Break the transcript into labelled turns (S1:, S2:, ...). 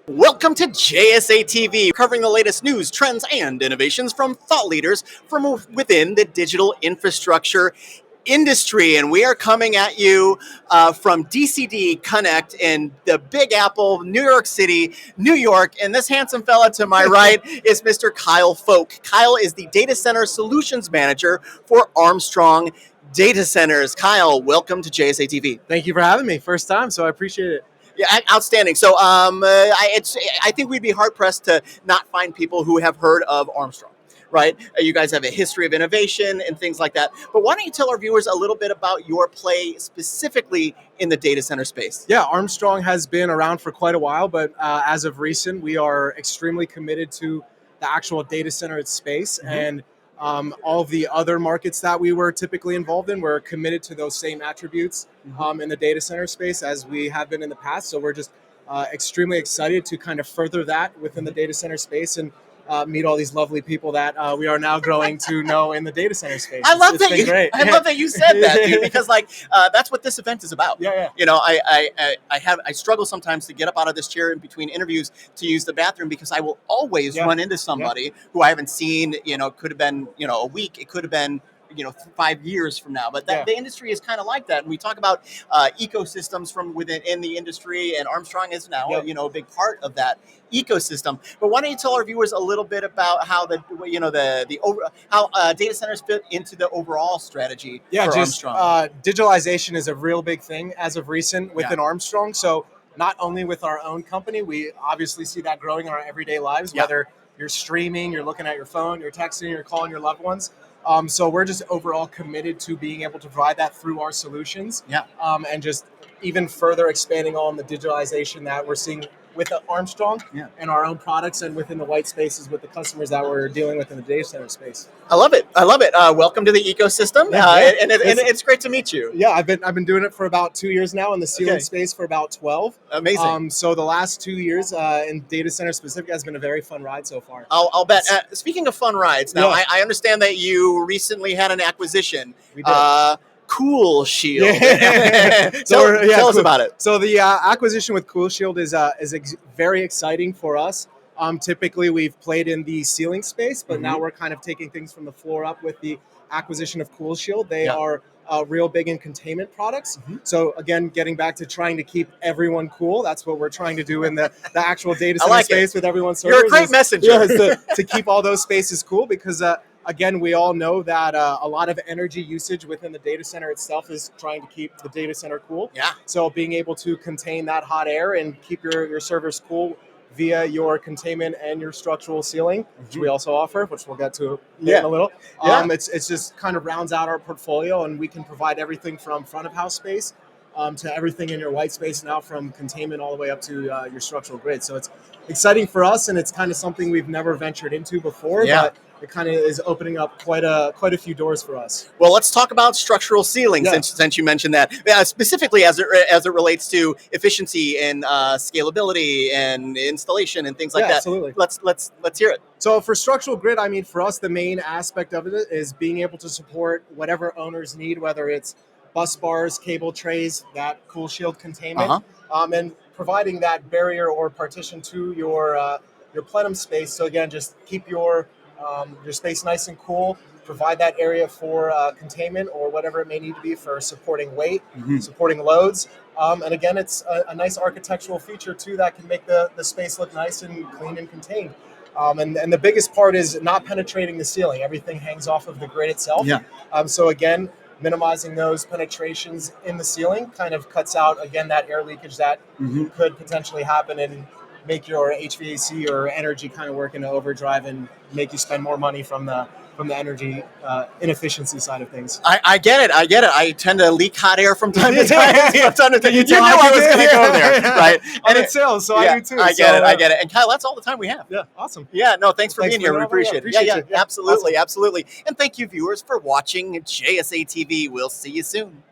S1: Welcome to JSA TV, covering the latest news, trends, and innovations from thought leaders from within the digital infrastructure industry. And we are coming at you from DCD Connect in the Big Apple, New York City, New York. And this handsome fella to my right is Mr. Kyle Focht. Kyle is the Data Center Solutions Manager for Armstrong Data Centers. Kyle, welcome to JSA TV.
S2: Thank you for having me. First time, so I appreciate it.
S1: Yeah, outstanding. So I think we'd be hard pressed to not find people who have heard of Armstrong, right? You guys have a history of innovation and things like that. But why don't you tell our viewers a little bit about your play specifically in the data center space?
S2: Yeah, Armstrong has been around for quite a while, but as of recent, we are extremely committed to the actual data center space. And all of the other markets that we were typically involved in, we're committed to those same attributes in the data center space as we have been in the past. So we're just extremely excited to kind of further that within the data center space and meet all these lovely people that we are now growing to know in the data center space.
S1: I love that.
S2: Great.
S1: I love that you said that, dude, because that's what this event is about.
S2: Yeah.
S1: You know, I struggle sometimes to get up out of this chair in between interviews to use the bathroom because I will always run into somebody who I haven't seen. You know, could have been a week. It could have been 5 years from now. But the industry is kind of like that. And we talk about ecosystems from within in the industry, and Armstrong is now a big part of that ecosystem. But why don't you tell our viewers a little bit about how how data centers fit into the overall strategy for Armstrong?
S2: Digitalization is a real big thing as of recent within Armstrong. So not only with our own company, we obviously see that growing in our everyday lives, whether you're streaming, you're looking at your phone, you're texting, you're calling your loved ones. So we're just overall committed to being able to provide that through our solutions. And just even further expanding on the digitalization that we're seeing with Armstrong and our own products and within the white spaces with the customers that we're dealing with in the data center space.
S1: I love it. Welcome to the ecosystem. And it's great to meet you.
S2: Yeah, I've been doing it for about 2 years now, in the ceiling space for about 12.
S1: Amazing.
S2: So the last 2 years in data center specific has been a very fun ride so far.
S1: I'll bet. Speaking of fun rides, now I understand that you recently had an acquisition.
S2: We did.
S1: Cool Shield. Tell us about it.
S2: So the acquisition with Cool Shield is very exciting for us. Typically, we've played in the ceiling space, but now we're kind of taking things from the floor up with the acquisition of Cool Shield. They are real big in containment products. So again, getting back to trying to keep everyone cool, that's what we're trying to do in the actual data center space with everyone's servers.
S1: You're a great messenger.
S2: To keep all those spaces cool because again, we all know that a lot of energy usage within the data center itself is trying to keep the data center cool. So being able to contain that hot air and keep your servers cool via your containment and your structural sealing, which we also offer, which we'll get to in a little. It's just kind of rounds out our portfolio, and we can provide everything from front of house space to everything in your white space now, from containment all the way up to your structural grid. So it's exciting for us, and it's kind of something we've never ventured into before, but it kind of is opening up quite a few doors for us.
S1: Well, let's talk about structural sealing since you mentioned that, specifically as it relates to efficiency and scalability and installation and things like that.
S2: Absolutely.
S1: Let's hear it.
S2: So for structural grid, I mean, for us, the main aspect of it is being able to support whatever owners need, whether it's bus bars, cable trays, that Cool Shield containment, and providing that barrier or partition to your plenum space. So again, just keep your space nice and cool, provide that area for containment or whatever it may need to be for supporting weight, supporting loads. And again, it's a nice architectural feature too that can make the space look nice and clean and contained. And the biggest part is not penetrating the ceiling. Everything hangs off of the grid itself. So again, minimizing those penetrations in the ceiling kind of cuts out, again, that air leakage that could potentially happen and make your HVAC or energy kind of work into overdrive and make you spend more money from the energy inefficiency side of things.
S1: I get it. I tend to leak hot air from time to time. You knew I was going to go there, right?
S2: And it sells, so I do too.
S1: I get it. And Kyle, that's all the time we have.
S2: Yeah, awesome.
S1: Yeah, no, thanks for being here. We appreciate it. Yeah,
S2: you.
S1: absolutely,
S2: Awesome.
S1: absolutely. And thank you, viewers, for watching JSA TV. We'll see you soon.